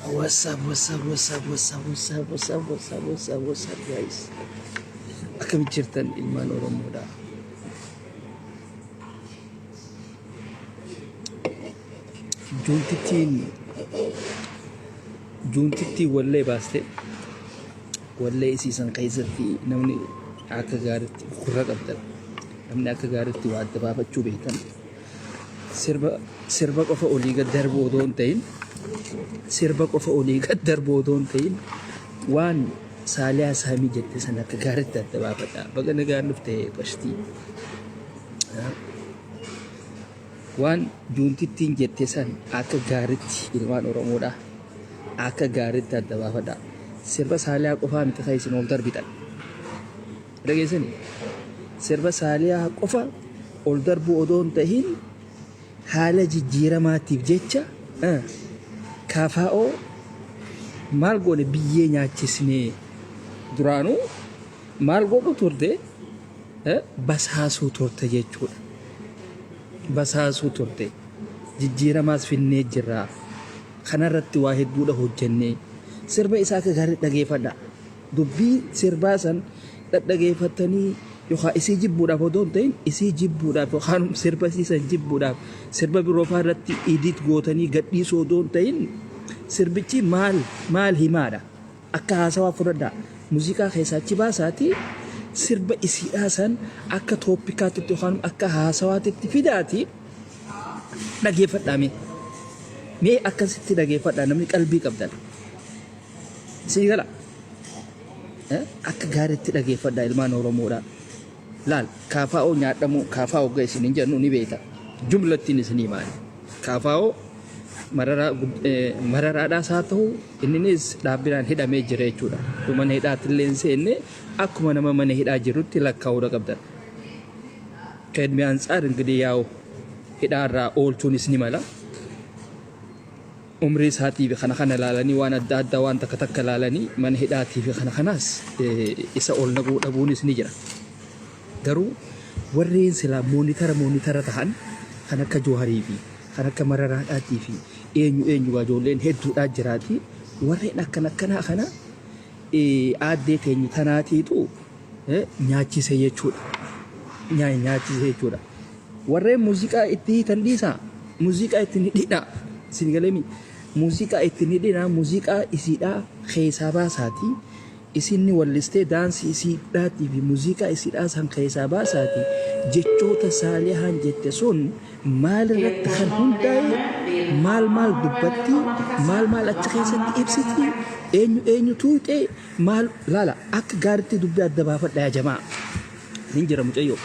What's up, what's up, what's up, what's up, what's up, what's up, what's up, what's up, what's up, guys? Akkam jirtan ilmaan Oromoodha. Juuntittiin wallee baaste wallee isiisan keessatti namni akka gaariitti gurra qabdan, namni akka gaariitti waa adda baafachuu beekan sirba qofa olii gad darbuu odoo hin ta'in waan saaliyaa saamii jette san akka gaariitti adda baafadha. Baga nagaan dhufte qashtii. Waan juuntittiin jette san akka gaariitti ilmaan Oromoodha. Akka gaariitti adda baafadha. Sirba saaliyaa qofaa miti kan isin ol darbitan. Dhageessanii sirba saaliyaa qofa ol darbuu odoo hin ta'in haala jijjiiramaatiif jecha KFO maal goone biyyee nyaachisnee duraanuu maal godhu turte basaasuu turte jechuudha. Basaasuu turte jijjiiramaas finnee jirra. Kanarratti waa hedduudha hojjennee sirba isaa akka gaarii dhageeffadha. Dubbii sirbaa san dhaggeeffatanii yookaan isii jibbuudhaaf odoo hin ta'in isii jibbuudhaaf yookaan sirba siisan jibbuudhaaf sirba biroo irratti edit gootanii gadhiisuu odoo hin ta'in sirbichi maal himaadha akka haasawaa fudhadha. Muuziqaa keessaa achi baasaati sirba isiidhaa san akka tooppikaatti yookaan akka haasawaatti fidaati dhageeffadhaame. Mee akkasitti dhageeffadha namni qalbii qabdan. Sii gala akka gaariitti dhageeffadha ilmaan Oromoodha. Laal KFO nyaadhamu KFO ga isin hin jennu ni beekta. Jumlattiin isin himaani. KFO mararaadhaas haa ta'u inninis dhaabbinaan hidhamee jira jechuudha. Mana hidhaattillee hin seenne akkuma nama mana hidhaa jirutti lakkaa'uudha qabdan. ከእድሜ አንጻር እንግዲህ ያው ሂዳራ ኦልቹንስ ኒመላ ኡምሪ ሳቲ በከነከነ ላለኒ ዋን አዳዳ ዋን ተከተከላለኒ ማን ሂዳቲ በከነከናስ ኢሳ ኦል ነጉ ደቡንስ ኒጅራ ገሩ ወሬን ስላ ሞኒተር ተሃን ከነከ ጆሃሪፊ ከነከ መረራዳቲፊ ኤኙ ጋጆሌን ሄዱዳ ጅራቲ ወሬ ነከነከና ከና አዴቴኝ ተናቲቱ ኛቺሰ የቹዳ ኛቺሰ የቹዳ ወሬ ሙዚቃ ኢቲ ተንዲሳ ሙዚቃ ኢቲ ኒዲዳ ሲንገለሚ ሙዚቃ ኢቲ ኒዲዳ ሙዚቃ ኢሲዳ ኸይሳባ ሳቲ ኢሲኒ ወልስቴ ዳንስ ኢሲዳቲ ቢ ሙዚቃ ኢሲዳ ሳን ኸይሳባ ሳቲ ጀቾተ ሳሊሃን ጀተሶን ማል ረተኸን ሁንዳይ ማል ዱበቲ ማል አች ኸይሰቲ ኢብሲቲ ኤኙ ቱጤ ማል ላላ አክ ጋርቲ ዱብ አደባፈዳ ያ ጀማ ninjira mucayyo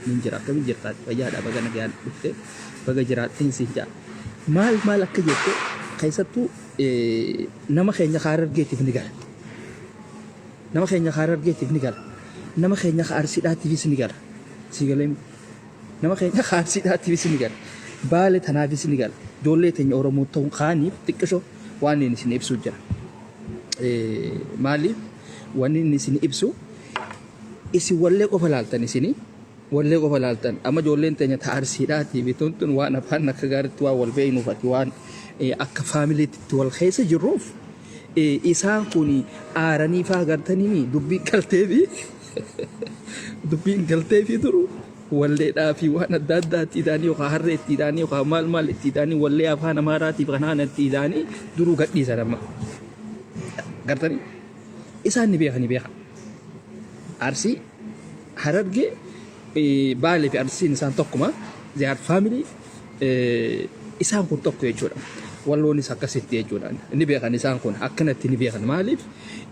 ninjira kam jirta fayyaada baga nagaan dhufte baga jiraatin sinja maal akka jette kaysattu nama keenya Harargeetiif ni gala nama keenya Harargeetiif ni gala nama keenya Arsiidhaatiifis ni gala sigalem nama keenya Arsiidhaatiifis ni gala baale tanaafis ni gala ijoollee teenya Oromoo ta'uu kaaniif xiqqisho waan inni isin ibsu jira maaliif waan inni isin ibsu isi wallee qofa laaltan isini wallee qofa laaltan amma ijoolleen teenya Arsiidhaati bituntun waan afaan akka gaariitti waa wal beeynuuf ati waan akka faamiliitti wal keessa jirruuf isaan kun aaranii faa gartanii dubbiin galteefi turu walleedhaa fi waan adda addaatti idanii yookaan harreetti idanii yookaan maal itti idanii wallee afaan Amaaraatiif kanaan itti idanii duruu gadhiisan amma gartanii isaan ni beekan. Arsi Hararge baale fi Arsiin isaan tokkuma they are family isaan kun tokko jechuudha. Walloonis akkasitti jechuudha. Ni beekan isaan kun akkanatti ni beekan maaliif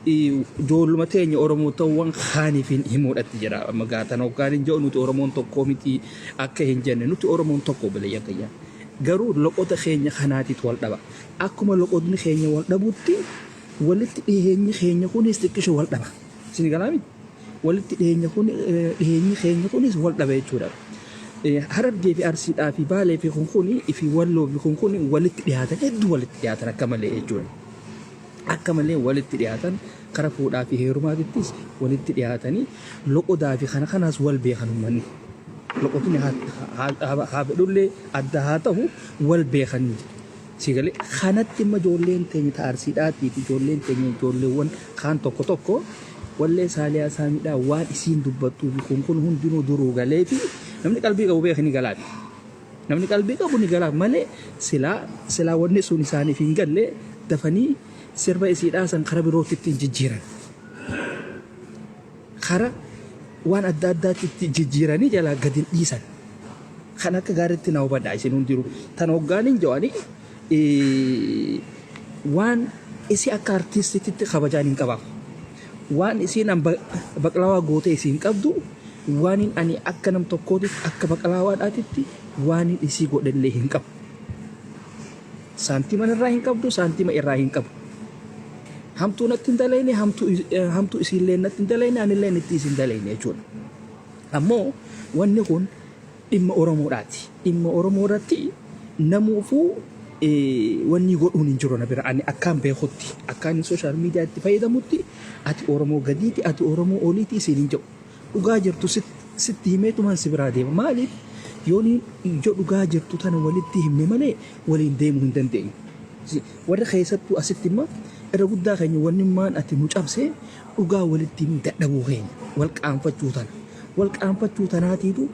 ijoolluma teenya Oromoo ta'uun kaaniif himuudhatti jira. Magaatan hoggaan hin jedhu nuti Oromoon tokko miti akka hin jenne nuti Oromoon tokko bilee yakayya. Garuu loqota keenya kanaatiitu wal dhaba. Akkuma loqotni keenya wal dhabutti walitti dhiheenyi keenya kunis xiqqisho wal dhaba. Isin galaami? Walitti dhiheenyi keenya kunis wal dhaba jechuudha. Harargee fi Arsiidhaa fi Baalee fi Kunkuni fi Walloo fi Kunkuni walitti dhiyaatan hedduu walitti dhiyaatan akka malee jechuudha. Akka malee walitti dhiyaatan kara fuudhaa fi heerumaatittis walitti dhiyaatanii loqodaa fi kanaas wal beekan uummanni. loqotni haa fedhullee adda haa ta'u wal beekanii sigalee kanatti imma ijoolleen teenya taarsiidhaatii fi ijoolleen teenya ijoolleewwan kaan tokko wallee saaliyaa saamiidhaa waan isiin dubbattuu fi kun hundinuu duruu galee fi namni qalbii qabu beekni galaati. Namni qalbii qabu ni galaa malee silaa wanni sun isaaniif hin galle dafanii sirba isiidhaa san karaa birootti ittiin jijjiiran. Karaa waan adda addaatti itti jijjiiranii jalaa gadi dhiisan. Kan akka gaariitti na hubadhaa isin hundinuu. Tan hoggaaniin jawanii waan isi akka artiistitti kabajaan hin qabaaf. Waan isiin baqlaawaa gootee isiin qabdu waan ani akka nam tokkootitti akka baqlaawaadhaatitti waan isii godhallee hin qabu. Saantima irraa hin qabdu, saantima irraa hin qabu. Hamtuu natti hin dalayne, hamtuu isiillee natti hin dalayne, anillee natti isin dalayne jechuudha. Ammoo wanni kun dhimma Oromoodhaati. Dhimma Oromoo irratti namuufuu wanni godhuun hin jiru na bira. Ani akkaan beekutti, akkaan sooshaal miidiyaatti fayyadamutti ati Oromoo gadiiti, ati Oromoo oliiti isin hin jedhu. Dhugaa jirtu sitti himeetumaan si biraa deema. Maaliif? Yoon ijoo dhugaa jirtu tana walitti himne malee waliin deemuu hin dandeenyu. Warra keessattuu asitti immoo irra guddaa keenya wanni maan ati nu cabsee dhugaa walitti himuu dadhabuu keenya wal qaanfachuu tanaatiitu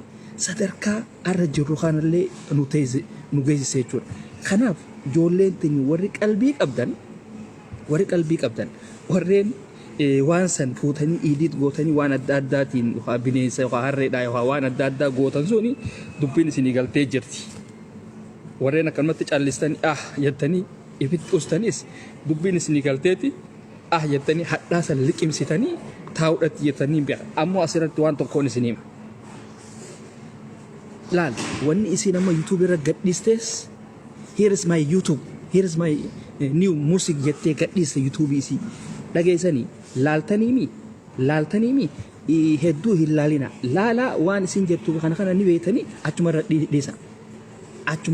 sadarkaa arra jirru kanallee nu geessisee jechuudha. Kanaaf ijoolleen teenya warri qalbii qabdan warreen waan san fuutanii idiit gootanii waan adda addaatiin bineensa harreedhaa yookaan waan adda addaa gootan suni dubbiin isinii galtee jirti. Warreen akkanumatti callistanii jettanii ifitti ustanis dubbiin isinii galteeti jettanii hadhaa san liqimsitanii taa'uudhaatti jettanii beeka. Ammoo asirratti waan tokkoon isin hima. Laal wanni isin amma YouTube irra gadhiistes here is my YouTube, here is my new music jettee gadhiiste YouTube isii dhageessanii laaltanii hedduu hin laalina. Laalaa waan isin jettu kana ni beektanii achuma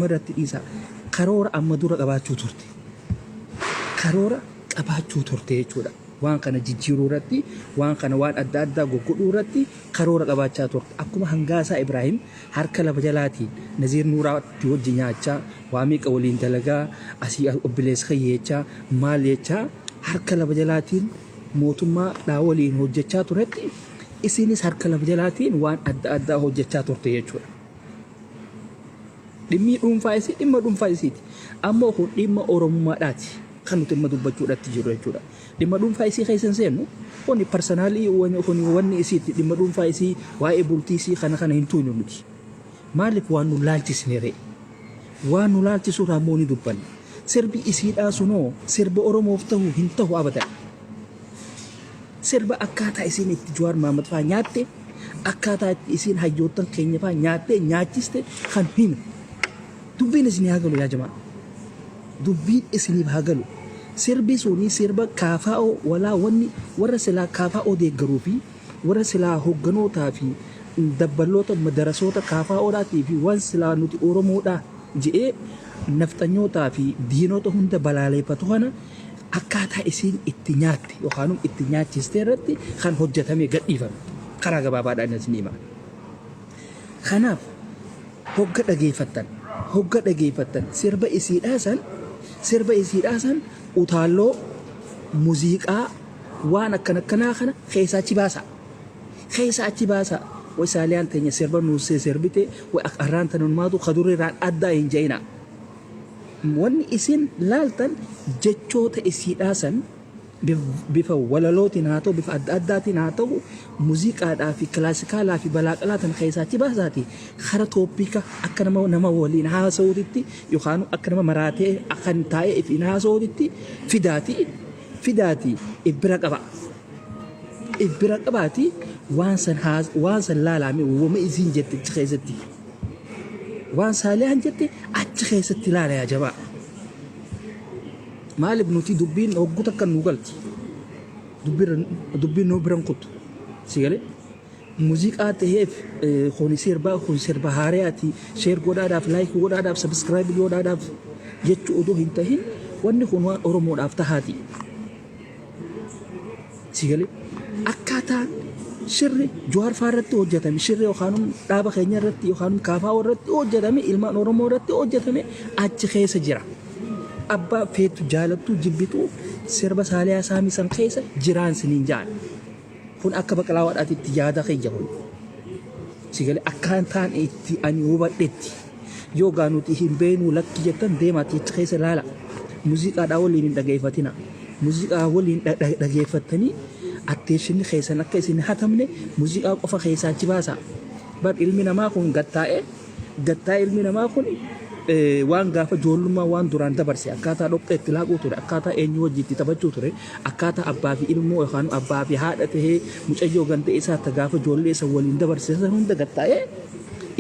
irratti dhiisa. Karoora amma dura qabaachuu turte jechuudha. Waan kana jijjiiruu irratti, waan kana waan adda addaa goggodhuu irratti karoora qabaachaa turte. Akkuma Hangaasaa Ibraahim harka lafa jalaatiin Naziir Nuuraatti wajji nyaachaa, waa meeqa waliin dalagaa, asii obboleessa kiyyeechaa, maal jechaa harka lafa jalaatiin mootummaa waliin hojjechaa turetti isinis harka lafa jalaatiin waan adda addaa hojjechaa turte jechuudha. Dhimmi dhuunfaa isiiti. Ammoo kun dhimma Oromummaadhaati kan nuti dhimma dubbachuudhaatti jiru jechuudha. Dhimma dhuunfaa isii keessa hin seennu kuni parsanaalii wanni isiiti dhimma dhuunfaa isii waa'ee bultii isii kana hin tuunu nuti. Maaliif waan nu laalchisne waan nu laalchisu raammoo ni dubbanna. Sirbi isiidhaa sunoo sirba Oromoof ta'u hin ta'u abadan. Sirba akkaataa isiin itti Jawaar Mohaammed fa'aa nyaatte, akkaataa itti isiin hayyoottan keenya fa'aa nyaatte nyaachiste kan himu. Dubbiin isinii haa galu yaa jamaa. Dubbiin isiniif haa galu. Sirbi sunii sirba kaafaa'oo warra silaa kaafaa'oo deeggaruu fi warra silaa hogganootaa fi dabbaloota madarasoota kaafaa'oodhaatii fi waan silaa nuti Oromoodhaa je'ee nafxanyootaa fi diinota hunda balaaleeffatu kana akkaataa isiin itti nyaatte yookaan itti nyaachiste irratti kan hojjetame gadhiifame karaa gabaabaadhaan isin hima. Kanaaf hogga dhageeffattan sirba isiidhaa san utaalloo muuziqaa waan akkanaa kana keessaa achi baasa. Way saaliyaan teenya sirba nuusee sirbite way arraan tanummaatu kadurriraan addaa hin jayina. Wanni isin laaltan jechoota isiidhaa san bifa walalootiin haa ta'u bifa adda addaatiin haa ta'u muuziqaadhaa fi kilaasikaalaa fi balaaqalaa tan keessaa achi baasaati kara tooppika akka nama waliin haasa'uutitti yookaan akka nama maraatee akkan taa'ee ifiin haasa'uutitti fidaati ibbira qabaati waan san laalame wama isin jette achi keessatti waan saaliyaan jette achi keessatti laala yaa jabaa. Maaliif nuti dubbiin hogguta kan nu galti dubbiin nu biran kuttu si galee muuziqaa ta'eef kun sirba haariyaati sheer godhaadhaaf laayik godhaadhaaf sabiskiraayib godhaadhaaf jechuu odoo hin tahin wanni kun waan Oromoodhaaf tahaati si galee akkaataa shirri Jawaar faa irratti hojjetame shirri yookaan dhaaba keenya irratti yookaan kaafaa irratti hojjetame ilmaan Oromoo irratti hojjetame achi keessa jira. Abbaa feetu jaalattu jibbitu sirba Saaliyaa Saamisan keessa jiraan siniin jaal. Kun akka baqalaawaadhaatitti yaada keeyya kun. Sigalee akkantaan itti ani hubadhetti yoo gaanuti hin beenu lakki jettan deemaati achi keessa laala. Muuziqaadhaa waliin hin dhageeffatina. Muuziqaa waliin dhageeffattanii attention keessan akka isin hatamne muuziqaa qofa keessaa achi baasa. Bar ilmi namaa kun gattaa ilmi namaa kun waan gaafa ijoollummaa waan duraan dabarse akkaataa dhoqqee itti laaquu ture akkaataa eenyu wajji itti taphachuu ture akkaataa abbaa fi ilmoo yookaan abbaa fi haadha tahee mucayyoo ganda isaa ta gaafa ijoollee isa waliin dabarse san hunda gattaa'ee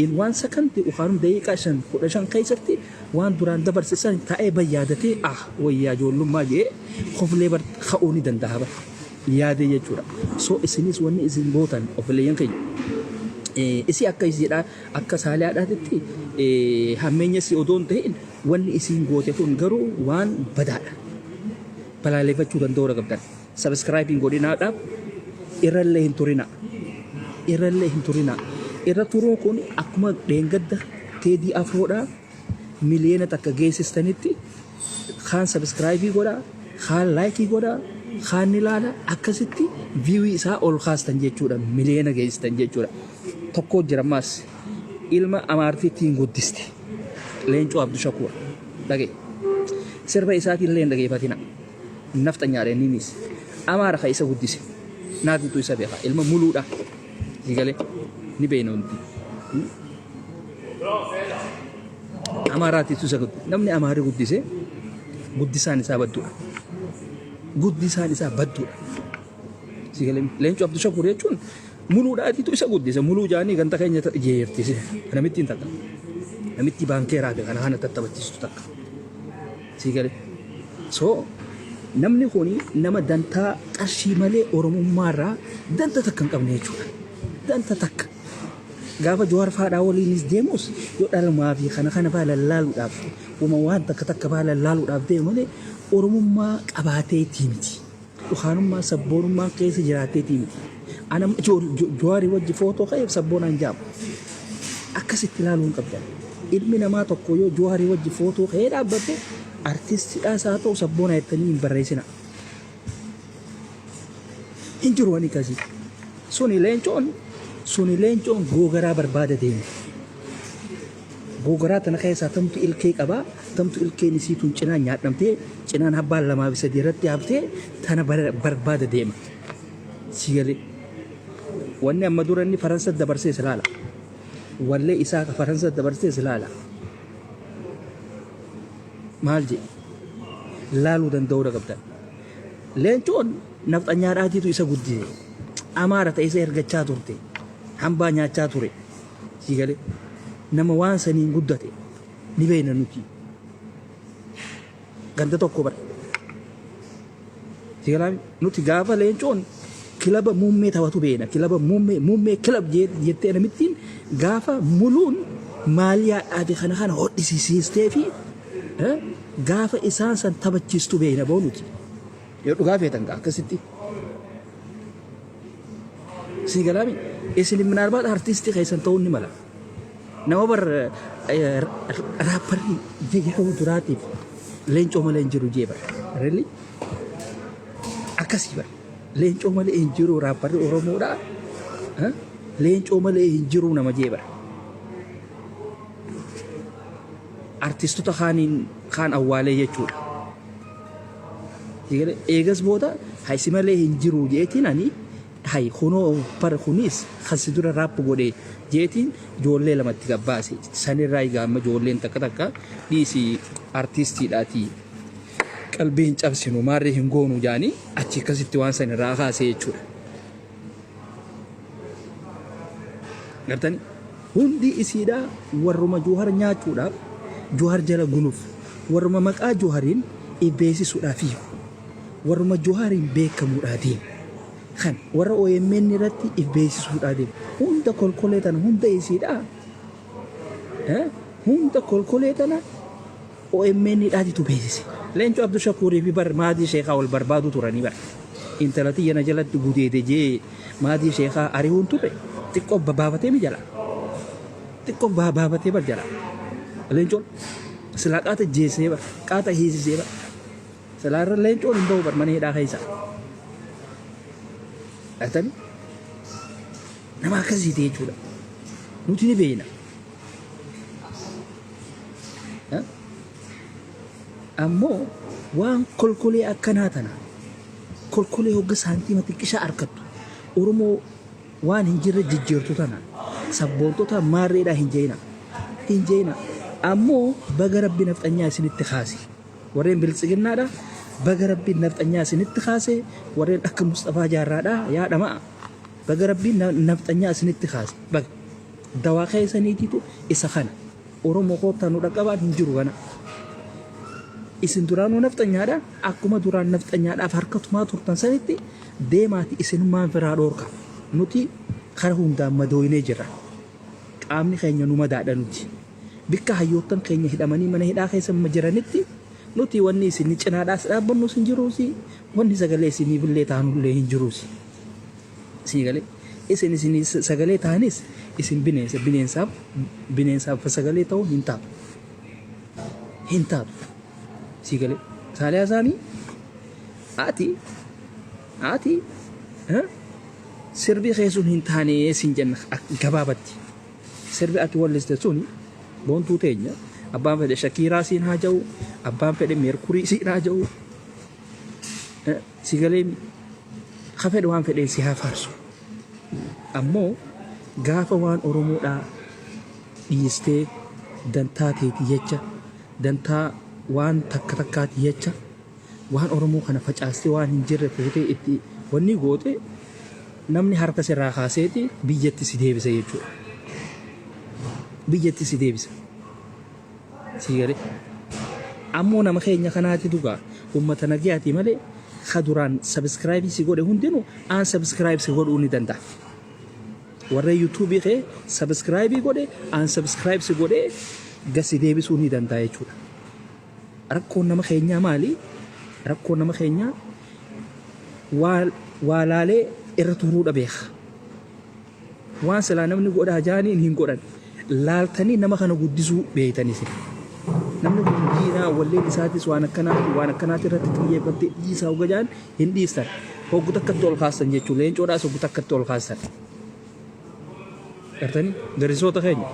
in waan sakanti yookaan daqiiqaa 15 keessatti waan duraan dabarse san taa'ee bayyaadatee wayyaa ijoollummaa jee qoflee ka'uu ni danda'a bar yaadee jechuudha. So isinis wanni isin gootan ofleeyyan keenya. Isi akka isiidha akka Saaliyaadhaatti hammeenya si odoon ta'in wanni isin goote kun garuu waan badaadha. Balaaleffachuu danda'uu qabdan. Subscribing godhinaadhaaf irrallee hin turina. Irra turuu kun akkuma dheengadda Teedii Afroodhaa miliyoona takka geessistanitti kaan subscribe godhaa kaan like godhaa kaan ilaala akkasitti view isaa ol kaastan jechuudha miliyoona geessistan jechuudha. Tokko jiramaas ilma amaartiitiin guddiste Leencoo Abdushakuur dhagee sirba isaatiin illee dhageeffatina nafta nyaareenninis amaara ka isa guddise naatitu isa beeka ilma muluudha sigalee ni beeynoonti amaaraatitu isa guddise namni amaari guddise guddisaan isaa badduudha sigalee Leencoo Abdushakuur jechuun muluudhaatitu isa guddise muluu jaanii ganta keenya jeertise namittiin takka namitti baankeeraa be kana tattabachiistu takka sigalee so namni kuni nama dantaa qarshii malee oromummaarraa danta takka hin qabne jechuudha danta takka gaafa Jawaar faadhaa waliinis deemus yoo dhalmaa fi kana baa lallaaluudhaaf waan takka baa lallaaluudhaaf deemu malee oromummaa qabaateetii miti dhukaanummaa sabboonummaa keessa jiraateetii miti. Ana Jawaarii wajji footoo ka'eef sabboonaan jaamu akkasitti ilaaluun qabdan ilmi namaa tokko yoo Jawaarii wajji footoo ka'ee dhaabbate artistiidhaas haa ta'u sabboonaa jettanii hin barreessina hin jiru wani kasii suni leencoon googaraa barbaada deemu googaraa tana keessaa tamtu ilkee qabaa tamtu ilkeen isiituun cinaan nyaadhamtee cinaan habbaan 2 fi 3 irratti haftee tana barbaada deema sigalee. Wanni amma dura inni Faransa dabarsee ilaala. Wallee isaa ka Faransa dabarsee ilaala. Maal je laaluu danda'uu qabdan. Leencoon nafxanyaadhaatiitu isa guddise. Amaara ta'e isa ergachaa turte. Hambaa nyaachaa ture. Sigalee nama waan saniin guddate ni beeyna nuti. Ganda tokko bara. Sigalee nuti gaafa Leencoon kilaba muummee taphatu beena kilaba muummee kilab jettee namittiin gaafa muluun maaliyaadhaati kana hodhisiistee fi gaafa isaan san taphachiistu beena boonuti yoo dhugaa feetan akkasitti sigalaami isin minaalbaat artistii keessan ta'uu ni mala nama bar raapparii jedhamu duraatiif Leencoo malee hin jiru jee bara really akkasii bara Leencoo malee hin jiru raapparri Oromoodha. Leencoo malee hin jiru nama jeebara. Artistoota kaan awwaalee jechuudha. Eegas booda haysi malee hin jiru jeetiin ani hay kunoo bara kunis kasi dura raap godhee jeetiin ijoollee lamatti gabbaase. Sanirraa eegamma ijoolleen takka dhiisi artistiidhaatii. Qalbiin cabsinu maarree hin goonu jaanii achi akkasitti waan san irraa kaasee jechuudha. Gartani hundi isiidhaa warruma Jawaar nyaachuudhaaf Jawaar jala guluuf warruma maqaa Jawaariin beeksisuudhaaf warruma Jawaariin beekamuudhaa deemu kan warra OMN irratti beeksisuudhaa deemu hunda kolkoleetan hunda isiidhaa hunda kolkoleetana OMN dhaatitu beeksise. Leencoo Abdushakuurii fi bar maadii sheekaa wal barbaadu turanii bara intalati yana jalatti gudeete jee maatii sheekaa ari'uun turre xiqqoo babaabatee mi jala xiqqoo babaabatee bar jala leencoon silaa qaata jeesee bar qaata hiisisee bar silaarra leencoon hin ba'u bar mana hidhaa keessa atani nama akkasiiti jechuudha nuti ni beeyna ammoo waan kolkolee akkanaa tana kolkolee hogga saantiima xiqqishaa arkattu oromoo waan hin jirre jijjiirtu tana sabboontota maarreedhaa hin jeena ammoo baga rabbi nafxanyaa isinitti kaase warreen biltsiginnaadha baga rabbi nafxanyaa isinitti kaase warreen akka Mustafaa Jaarraadha yaadama baga rabbi nafxanyaa isinitti kaase baga dawaa keessaniititu isa kana oromoo koottaa nu dhaqqabaan hin jiru kana isin duraanuu nafxanyaadha akkuma duraan nafxanyaadhaaf harkatumaa turtan sanitti deemaati isinummaan firaa dhoorka nuti kara hundaan madooynee jirra qaamni keenya nu madaadha nuti bikka hayyoottan keenya hidhamanii mana hidhaa keessa jiranitti nuti wanni isin cinaadhaas dhaabbannu sin jiruusi wanni sagalee isiniifillee taanullee hin jiruusi siigalee isin sagalee taanis isin bineensaaf sagalee ta'uu hin taatu siigalee saaliyaa isaanii ati sirbii keessuun hin taane sin jenna gabaabatti sirbi ati walliste suni boontuu teenya abbaan fedhe Shakiiraa siin haa ja'u abbaan fedhe Meerkurii siin haa ja'u siigalee ka fedhe waan fedheen si haa faarsu ammoo gaafa waan oromoodhaa dhiistee dantaa teeti jecha dantaa waan takkaati jecha waan oromoo kana facaastee waan hin jirre fuutee itti wanni goote namni harka sirraa kaaseeti biyyatti si deebisa jechuudha biyyatti si deebisa siigalee ammoo nama keenya kanaati dhugaa ummata nagayaati malee ka duraan sabskraayibii si godhe hundinuu aan sabskraayib si godhuu ni danda'a warra yuutuubii kee sabskraayibii godhe aan sabskraayib si godhe gasi deebisuu ni danda'a jechuudha rakkoon nama keenyaa maali rakkoon nama keenyaa waa laalee irra turuudha beeka waan silaa namni godhaa jaaniin hin godhan laaltanii nama kana guddisuu beeytanii sila namni kun diinaa walleen isaatis waan akkanaati irratti xiyyeeffattee dhiisaa hogga jaan hin dhiistan hoggu takkatti ol kaastan jechuudha leencoodhaas hoggu takkatti ol kaastan gartanii garisoota keenya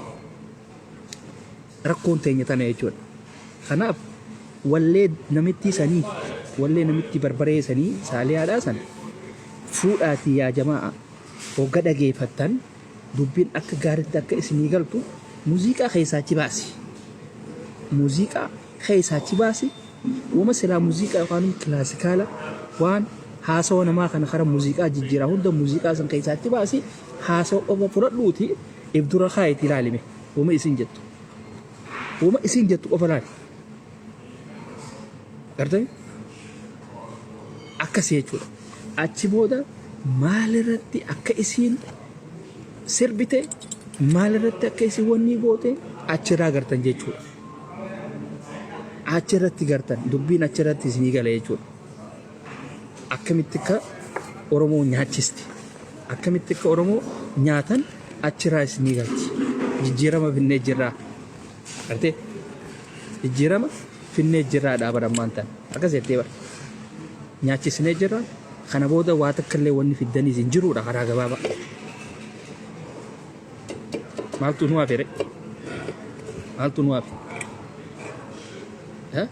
rakkoon teenya tana jechuudha kanaaf wallee namitti barbaree sanii saaliyaadhaa sana fuudhaatii yaa jamaa hogga dhageeffattan dubbiin akka gaariitti akka isinii galtu muuziqaa keessaachi baasi wama silaa muuziqaa yookaan kilaasikaala waan haasawa namaa kana kara muuziqaa jijjiiraa hunda muuziqaa san keessaachi baasi haasawa qofa fudhadhuuti ibdura kaayitii ilaalime wama isin jettu qofa laali gartee akkasii jechuudha achi booda maalirratti akka isiin sirbite maalirratti akka isiin wanni goote achirraa gartan jechuudha achirratti gartan dubbiin achirratti isinii gala jechuudha akkamitti akka oromoo nyaachisti akkamitti akka oromoo nyaatan achirraa isinii galti jijjiirama finnee jirraa gartee jijjiirama finnee jirraa dhaabaran maantan akkas jettee bara nyaachisnee jirra kana booda waa takkallee wanni fiddanii isin jiruudha karaa gabaabaa maaltu nu hafe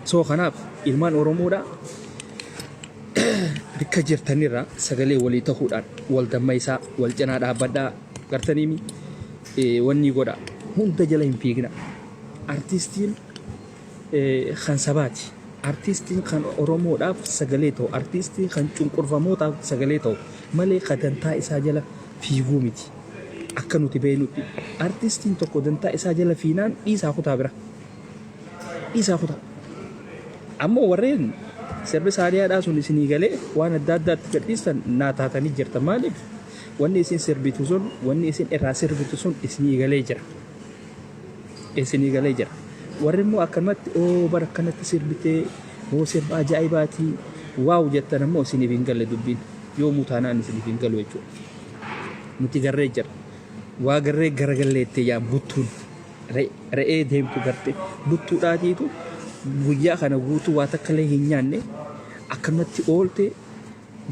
soo kanaaf ilmaan oromoodha bikka jirtanirra sagalee walii ta'uudhaan wal dammaysaa wal cinaa dhaabbadhaa gartaniimi wanni godha hunda jala hin fiigna artistiin kan sabaati artistiin kan oromoodhaaf sagalee ta'u artistiin kan cunqurfamootaaf sagalee ta'u malee dantaa isaa jala fiiguu miti akka nuti beeynutti artistiin tokko dantaa isaa jala fiinaan dhiisaa kutaa bira dhiisaa kutaa ammoo warreen sirbi saaliyaadhaa sun isinii galee waan adda addaatti gadhiistan naa taatanii jirtan maaliif wanni isin sirbitu sun wanni isin irraa sirbitu sun isinii galee jira warri immoo akkanatti bara akkanatti sirbitee sirba ajaa'ibaatii waaw jettan ammoo isiniif hin galle dubbiin yoo mutaanaan isiniif hin galu jechuudha. Nuti garree jira waa garree garagalleettee yaa buttuun re'ee deemtu garte buttuudhaatiitu guyyaa kana guutuu waa takkaillee hin nyaanne akkanatti oolte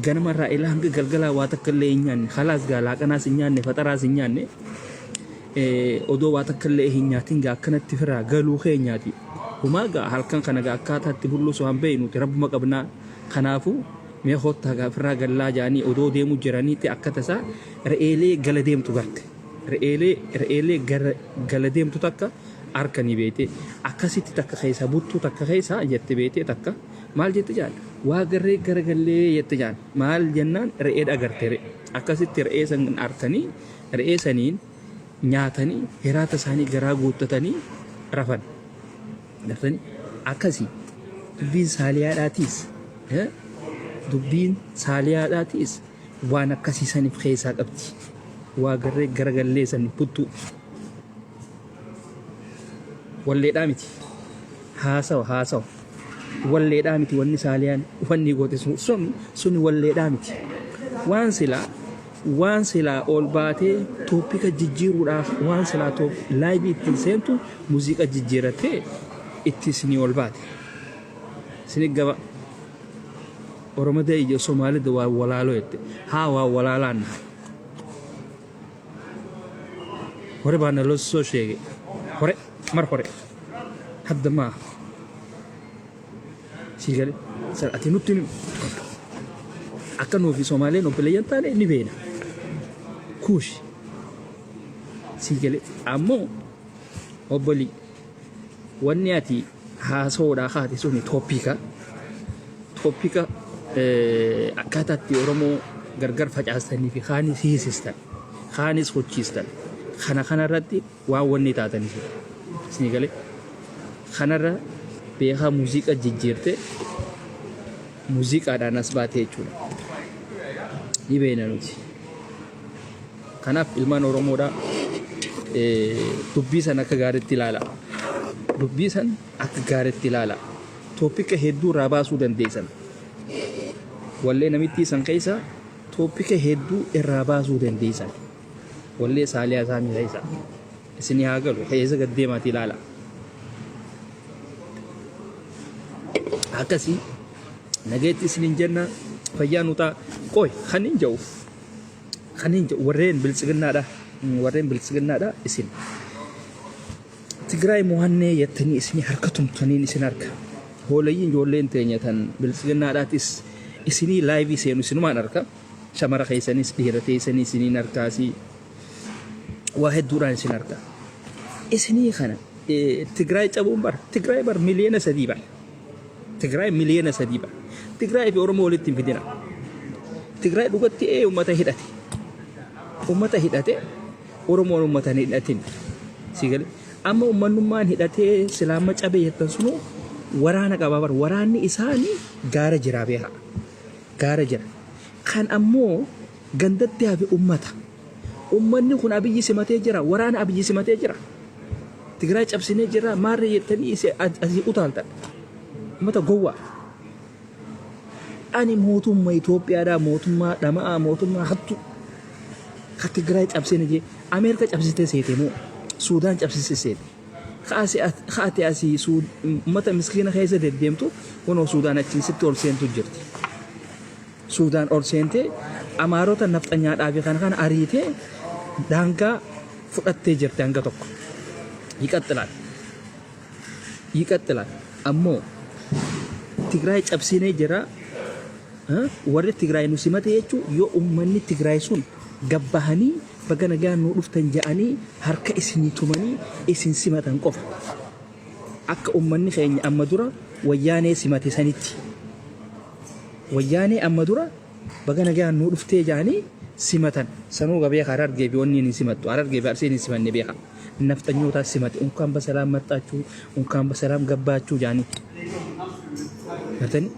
ganamarraa ilaa hanga galgalaa waa takkaillee hin nyaanne khalaas gaa laaqanaas hin nyaanne faxaraas hin nyaanne odoo waa takkaillee hin nyaatin gaa akkanatti firaa galuu keenyaati. Humaa gaa halkan kana gaa akkaataatti bullusu han beeynuti rabbuma qabnaa kanaafuu mee hottaa gaa firraa gallaa jaanii odoo deemu jiraniitti akka tasaa re'eelee gala deemtu garte. Re'eelee gala deemtu takka arkanii beete akkasitti takka keessa buttuu takka keessa jette beete takka maal jette jaan waa garree garagallee jette jaan maal jennaan re'ee dhagarte akkasitti re'ee san arkanii re'ee saniin nyaatanii hiraata isaanii garaa guuttatanii rafan. Daftanii akkasii dubbiin saaliyaadhaatiis waan akkasii saniif keessaa qabdi. Waa garree garagallee saniif buttuu walleedhaa miti haasawa walleedhaa miti wanni saaliyaan wanni goote sun walleedhaa miti waan silaa ol baatee tooppika jijjiiruudhaaf waan silaa laayivii ittiin seentu muuziqaa jijjiirattee itti isinii ol baate isinii gaba Oromoo ija Soomaalida waa walaaloo jette haa waa walaalaan hore baana lossoo sheege hore mar hore hadda maa sigale ati nutti akka nuufi Soomaaleen obboleeyyan taane ni beena kuushi sigale ammoo obbolii wanni ati haasawoodhaa kaate suni tooppika akkaataatti Oromoo gargar facaastanii fi kaanis hiisistan kaanis hochiistan kana irratti waan wanni taatanii isinii galee kanarra beekaa muuziqaa jijjiirte muuziqaadhaan as baatee jechuudha. Ni beena nuti. Kanaaf ilmaan Oromoodhaa dubbii san akka gaariitti ilaala. Dubbii san akka gaariitti ilaala. Tooppika hedduu irraa baasuu dandeessan. Wallee namitti san keessa tooppika hedduu irraa baasuu dandeessan. Wallee saaliyaa isaanii keessa isinii haa galu keessa gaddeemaati ilaala. Akkasii nageetti isiniin jenna fayyaa nutaa qoy kanin ja'u warreen biltsiginnaadha isin Tigraay mo'annee jettanii isinii harka tumtaniin isin harka hoolayyiin ijoolleen teenya tan biltsiginnaadhaatis isinii laayivii seenu isinumaan harka shamara keessanis dhiira teessanii isiniin harkaasii waa hedduudhaan isin harka isinii kana Tigraay cabuun Tigraay miliyoona 3 bara Tigraay miliyoona 3 bara Tigraay fi Oromoo walitti hin fidina. Tigraay dhugatti ummata hidhate Oromoon ummata hin hidhatin sigale amma ummannummaan hidhatee silaama cabee jettan sunu waraana qaba bar waraanni isaanii gaara jira beeka gaara jira kan ammoo gandatti hafe ummanni kun abiyyi simatee jira waraana abiyyi simatee jira Tigraay cabsinee jira maarree jettanii asii utaaltan ummata gowwaa ani mootummaa Itoophiyaadhaa mootummaa dhamaa mootummaa hattu ka Tigraay cabsine je Ameerika cabsite seete moo Suudaan cabsite seete kaate asii ummata miskiina keessa deddeemtu kunoo Suudaan achiin sitti ol seentu jirti. Suudaan ol seentee Amaarota nafxanyaadhaa fi kana ariitee daangaa fudhattee jirti hanga tokko. Yiqaxxilaan ammoo Tigraay cabsinee jira. Warri Tigraay nu simate jechuun yoo ummanni Tigraay sun gabbahanii baga nagaan nu dhuftan ja'anii harka isinii tumanii isin simatan qofa. Akka ummanni keenya amma dura wayyaanee simate sanitti. Wayyaanee amma dura baga nagaan nu dhuftee ja'anii simatan. Sanuu gabee Harargee fi wanni ni simattu. Harargee fi Arseen ni simanne beeka. Nafxanyootaa simate. Unkaan basalaam maxxaachuu, unkaan basalaam gabbaachuu ja'anii. Gartanii?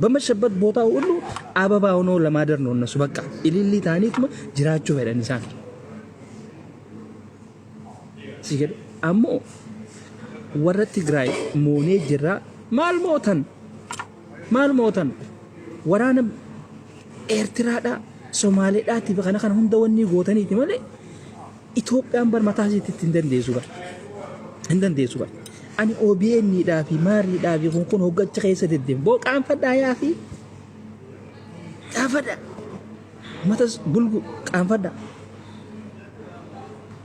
በመሸበት ቦታ ሁሉ አበባ ሆኖ ለማደር ነው እነሱ በቃ ኢሊሊ ታኒትም ጅራቸው ፈደንሳን ሲገድ አሞ ወረ ትግራይ ሞኔ ጅራ ማልሞተን maal mootan waraana Eertiraadhaa Somaaleedhaatiif kana hunda wanni gootaniiti malee Itoophiyaan bar mataa isiitti hin dandeessu bar. Hin dandeessu bar. Ani OBN'dhaa fi maariidhaa fi kun hoggacha keessa deddeemu boo qaanfadhaa yaa fi qaanfadhaa matas bulgu qaanfadhaa.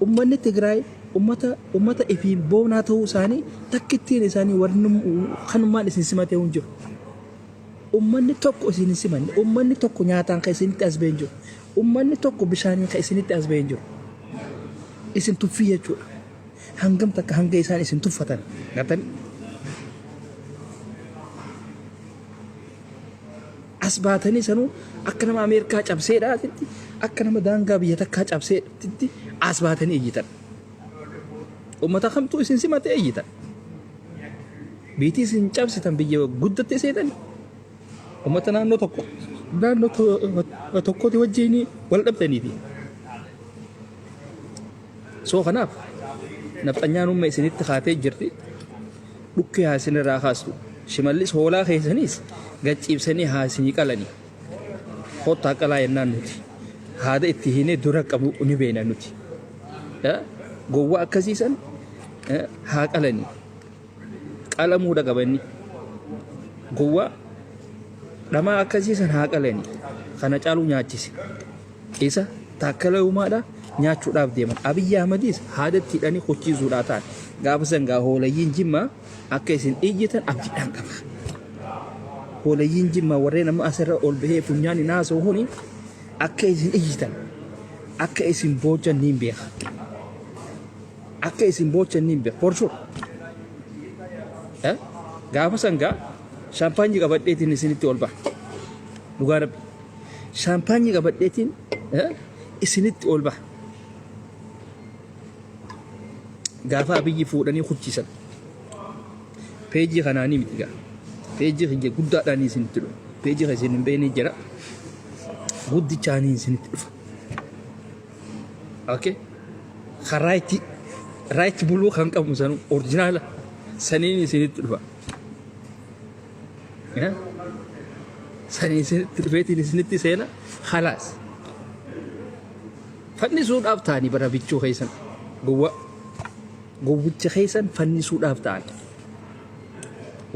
Ummanni Tigraay ummata ifiin boonaa ta'uu isaanii takkittiin isaanii warri kanummaan isin simatee hin jiru. Ummanni tokko isin simanne ummanni tokko nyaataan kan isinitti as ba'ee jiru. Ummanni tokko bishaaniin kan isinitti as ba'ee jiru. Isin tuffii jechuudha. Hangam takka hanga isaan isin tuffatan gartani. As baatanii sanuu akka nama Ameerikaa cabseedhaatitti akka nama daangaa biyya takkaa cabseedhaatitti as baatanii iyyitan. Ummata kamtuu isin simatee iyyitan. Biitii isin cabsitan biyya guddatte seetani. Ummata naannoo tokkooti wajjin wal dhabdaniiti. Soo kanaaf nafxanyaanummaa isinitti kaatee jirti dhukkee haasinirraa kaastu shimallis hoolaa keessanis gachiibsanii haasinii qalanii hottaa qalaa yennaan nuti haada itti hinee dura qabu ni beena nuti gowwaa akkasiisan haa qalanii qalamuudha qabanni gowwaa dhamaa akkasiisan haa qalanii kana caaluu nyaachise isa taakkala uumaadha nyaachuudhaaf deeman. Abiyyi Ahmadiis haadatti hidhanii hochiisuudhaa ta'an gaafa sangaa hoolayyiin Jimmaa akka isin iyyitan abdiidhaan qaba. Hoolayyiin Jimmaa warreen amma asirra ol bahee funyaan hin haasa'u huni akka isin iyyitan akka isin boochan niin beeka. Akka isin boochan niin beeka. For sure. Gaafa sangaa shaampaanyii qabadheetiin isinitti ol ba'a. Dhugaa rabbi. Shaampaanyii qabadheetiin isinitti ol ba'a. Gaafa abiyyi fuudhanii huccisan peejii kanaanii miti gaa peejii kiyya guddaadhaan isinitti dhufa peejii kan isin hin beekne jira guddichaanii isinitti dhufa okay raayiti buluu kan qabu sanu orjinaala saniin isinitti dhufa sanii isinitti dhufeetiin isinitti seena khalaas fannisuudhaaf ta'anii bara bichuu keessan gowwicha keessan fannisuudhaaf ta'an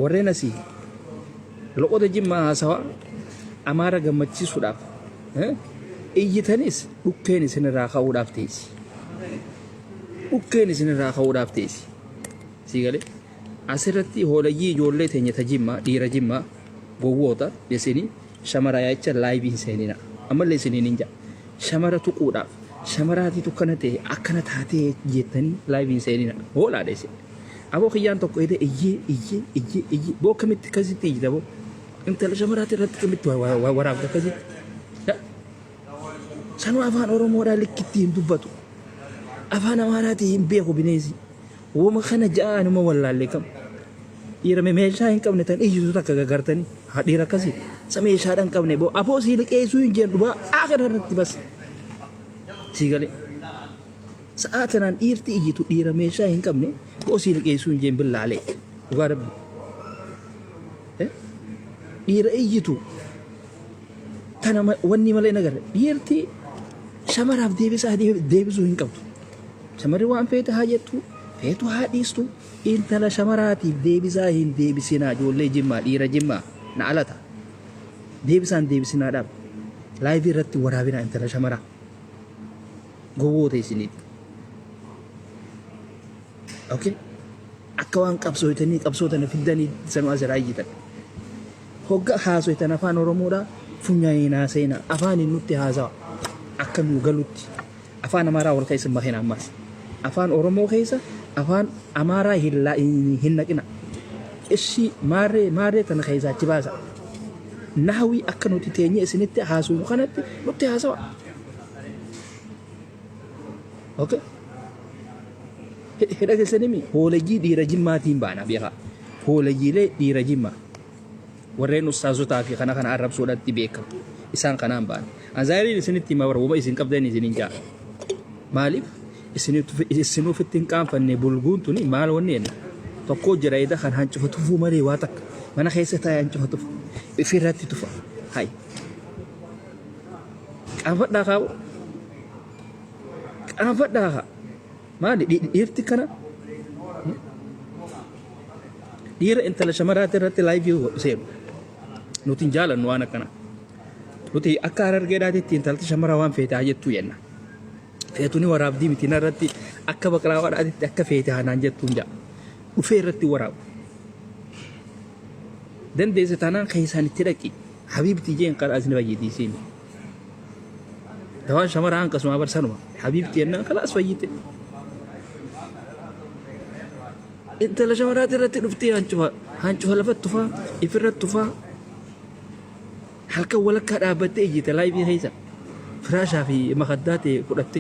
warreen asii loqoda Jimmaa haasawaa Amaara gammachiisuudhaaf iyyitanis dhukkeen isinirraa ka'uudhaaf teessi dhukkeen isinirraa ka'uudhaaf teessi sii galee asirratti hoolayyii ijoollee teenyata Jimmaa dhiira Jimmaa gowwoota isinii shamara yaa'icha laayibiin seenina ammallee isiniin hin jaa shamara tuquudhaaf shamaraatiitu kana ta'e akkana taatee jettanii laayibiin seenina hoolaadha isin aboo kiyyaan tokko ede iyyee boo kamitti akkasitti iyyita boo intala shamaraati irratti kamitti waraabda akkasitti sanuu afaan Oromoodhaa likkitti hin dubbatu afaan Amaaraatii hin beeku bineensi wooma kana ja'anuma wallaallee kam dhiira meeshaa hin qabne tan iyyitu takka gagartanii dhiira akkasii sa meeshaadhaan qabne boo aboo sii liqeessuu hin jedhu baa akana irratti bas sii galee sa'a tanaan dhiirti iyyitu dhiira meeshaa hin qabne boo sii liqeessuu hin jeen billaalee dhugaa rabbi dhiira iyyitu tana wanni malee nagarre dhiirti shamaraaf deebisuu hin qabdu shamarri waan feete haa jettu feetu haa dhiistu intala shamaraatiif deebisaa hin deebisinaa ijoollee Jimmaa dhiira Jimmaa na alata deebisaan deebisinaadhaaf laayivii irratti waraabinaa intala shamaraa gowwoota isiniiti okay akka waan qabsooytanii qabsootana fiddanii sanuu asiraa iyyitan hogga haasoytan afaan Oromoodhaa funyaayeen haaseena afaaniin nutti haasawa akka nu galutti afaan Amaaraa wal keessa mahina ammas afaan Oromoo keessa afaan Amaaraa hin naqina ishi maarree tana keessaa achi baasa nahawii akka nuti teenye isinitti haasuu kanatti nutti haasawa okay hidha keessanimi hoolayyii dhiira Jimmaatiin baana beekaa hoolayyiilee dhiira Jimmaa warreen ustaazotaa fi kana arrabsuudhaatti beekamu isaan kanaan baana anzaariin isinitti hima warra isin qabdan isinin jaa maaliif isinuuf ittiin qaanfanne bulguun tuni maal wanneen tokko jira ida kan hancufatu fuu malee waa takka mana keessa taa'an cufa tufa ifirratti tufa hay qaanfadhaa maali dhiirti kana dhiira intala shamaraati irratti laayivii seenu nuti hin jaalannu waan akkana nuti akka Harargeedhaatitti intalti shamaraa waan feete haa jettuu jenna feetuni waraabdii mitiin irratti akka baqlaawaadhaatitti akka feete hanaan jettuun jaa dhufee irratti waraabu dandeesse taanaan keessaan itti dhaqi habiibti jeen qadhaa isin fayyadiisiin dawaan shamaraa akkasuma barsanuma habiibti jennaan kalaas fayyite intala shamaraati irratti dhuftee hancufa lafatti tufaa ifirratti tufaa halkan walakkaa dhaabbattee ijjite laayivii keessa firaashaa fi makaddaa ta'e fudhatte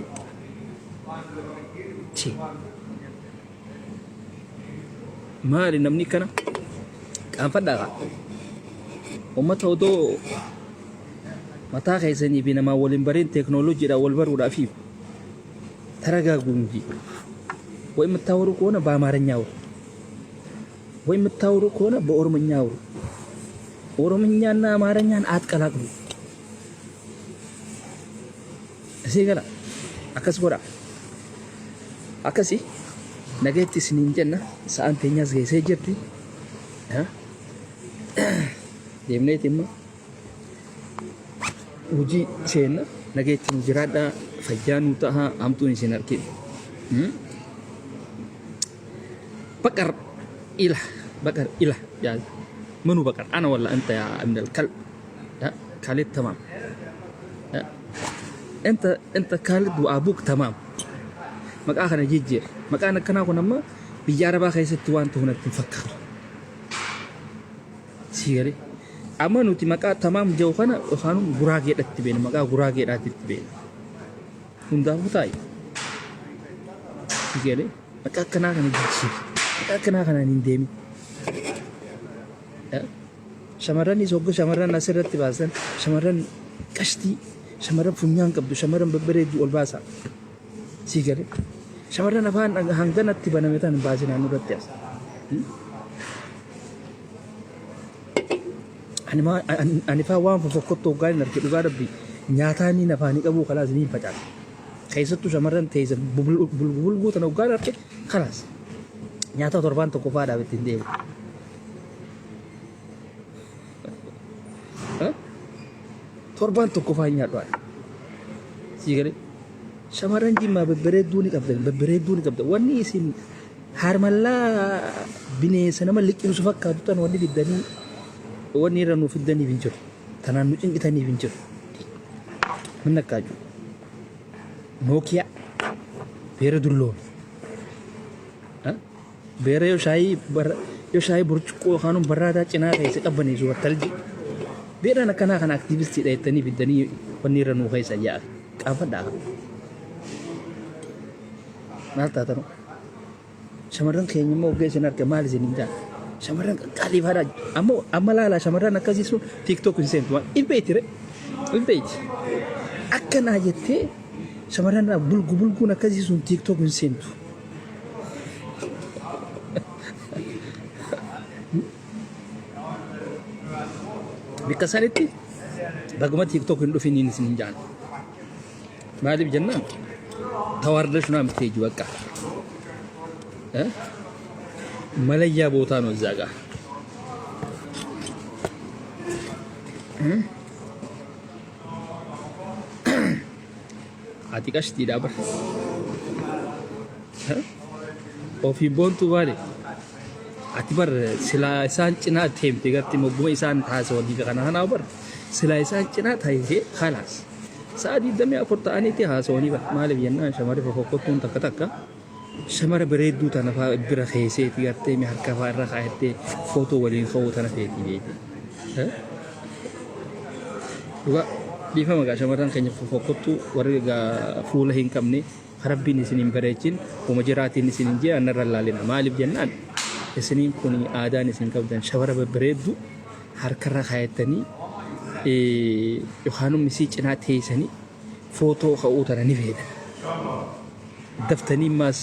maali namni kana qaanfadhaa ummata odoo mataa keessanii fi namaa waliin bariin teeknooloojiidhaan wal baruudhaaf ተረጋጉ እንጂ ወይ የምታወሩ ከሆነ በአማርኛ አውሩ ወይ የምታወሩ ከሆነ በኦሮምኛ አውሩ ኦሮምኛና አማርኛን አትቀላቅሉ እሺ ገላ አከስቦራ አከሲ ነገቲ ስንንጀና ሳንተኛ ዘይሴ ጀርቲ ደምኔቲማ ውጂ ሴና ነገቲ ጅራዳ ፈጃኑ ታሃ አምጡኒ ሲነርኪ بكر إله يا منو بكر أنا ولا أنت يا ابن الكلب خالد تمام أنت خالد وأبوك تمام مك آخر نجيجير مك أنا كنا كنا ما بيجارة بقى يستوان تهون تفكر سيري أما نوتي مك تمام جو خانم غراقي رتبين مك غراقي رتبين هندا بتاعي سيري مك كنا نجيجير كنا كنا نندمي شمران يسوق شمران نصير تباسن شمران كشتي شمران فنيان كبدو شمران ببرد والباسا سيجري شمران أفان هنگنا تبنا متان بازنا نورتياس أنا فاهم ففكرت وقال نركض وقاربي نياتاني نفاني كابو خلاص نين بجال خيسة شمران تيزن بلغو تنوقار أركي خلاص nyata torban to ko fada betinde torban to ko fanya do sigare shamaran jimma bebereduni kabda wani isin harmalla bine sanama likin su fakka tutan wani biddani wani ranu fiddani binjir tanan nu cingitani binjir minnakaju nokia beredullo बेरे यो शाही बुर्चको खानुम बर्रादा चिना कैसे कबनी जो तलजी बेरा नकना खाना एक्टिविस्ट रे तनी बिदनी पनीर नु कैसा या काफदा नाता तरो शमरन खेनी मो के सनर के माल जिनिंजा शमरन काली भरा अमो अमलाला शमरन नकजी सु टिकटॉक इंसेंट वा इबेतिरे akana yete शमरन bulgu nakazi सु टिकटॉक इंसेंट بكسرتي بقوم تيك توك ندفين نسين جان ما لي بجنة توارد شنو عم تيجي وقع ملايا بوتانو الزاقة عتيكش تدابر وفي بونتو بالي أتبر سلا إنسان جنا تيم تيجاتي مبوم إنسان تاسو دي كنا هنا أبر سلا إنسان جنا تايه خلاص سادي دمي أفرط أني تاسو ني بس ما لبينا شمارة فوقتون تكتكا شمارة بريدو تنافا برخيسة تيجاتي مهر كفار رخايتي فوتو ولين خو تنافي تيجي دوا بيفهم أكا شمارة كنيا فوقتو ورجع فوله هنكم ني خرابين نسينين بريجين ومجراتي نسينين جي أنا رلالنا ما لبينا isiniin kun aadaan isin qabdan shawara babbareeddu harkarra kaayatanii yookaan misii cinaa teessanii footoo ka'uu tana ni fayyada. Daftanii maas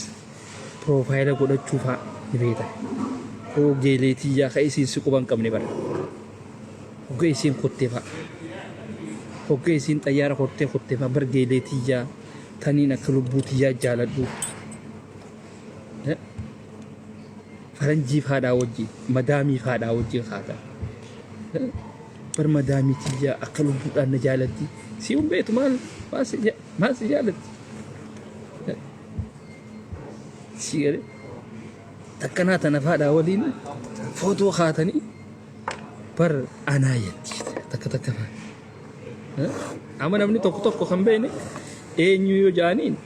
piroofaayila godhachuuf ni fayyada. geeleetiyyaa ka isiin si quban qabne bara hogga isiin kottee fa'a hogga isiin xayyaara kottee fa'a bar geeleetiyyaa taniin akka lubbuutiyyaa jaaladhu faranjii faadhaa wajjin madaamii faadhaa wajjin haata bar madaamiitiyyaa akka lubbuudhaan na jaalatti si humbeetu maal si jaalatti si gare takkanaa tana faadhaa waliin footoo haatanii bar anaa yetti takka fa'a amma namni tokko kan beene eenyu yoo jaaniin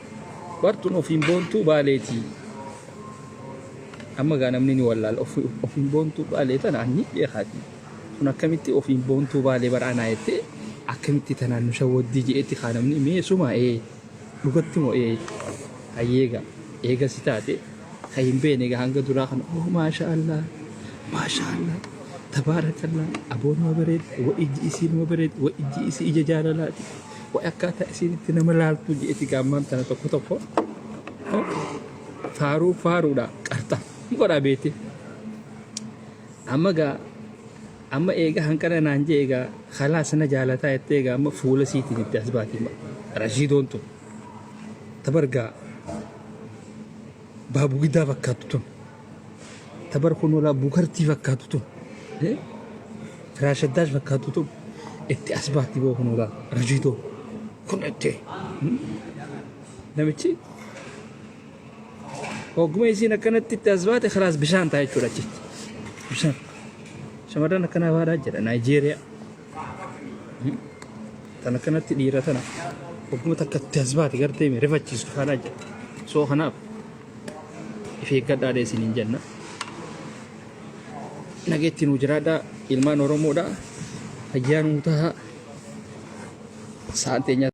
bartuun ofiin boontuu baaleetii amma gaa namni ni wallaal ofiin boontuu baalee tana anni beekaati kun akkamitti ofiin boontuu baalee bara anaa jettee akkamitti tanaan nu shawwaddii je'etti kaa namni meesuma dhugatti moo hayyeega eega si taate kan hin beene gaa hanga duraa kana maasha Allah tabaarakallah aboon ma bareed wa ijji isiin ma bareed wa ijji isii ija jaalalaati wa akkaataa isiinitti nama laaltu je'etti gaammaan tana tokko faaruudha qarxa godhaa beete amma eega hanqana naan jee egaa khalaas na jaalataa jettee egaa amma fuula siitiin itti as baatiin rashiidoon tun tabargaa baabuu giddaa fakkaatu tun tabar kun walaa buukartii fakkaatu tun firaashaddaas fakkaatu tun itti as baatii boo kun walaa rashiidoo kun itti namichi hogguma isiin akkanatti itti as baate khalaas bishaan ta'a jechuudha achitti bishaan shamarran akkanaa baadhaa jedha Naayijeeriyaa tan akkanatti dhiira tana hogguma takka itti as baate gartee rifachiistu faadhaa jedha soo kanaaf if eeggadhaa isiniin jenna nageetti nuu jiraadhaa ilmaan Oromoodhaa fayyaa nuu tahaa sa'aan teenya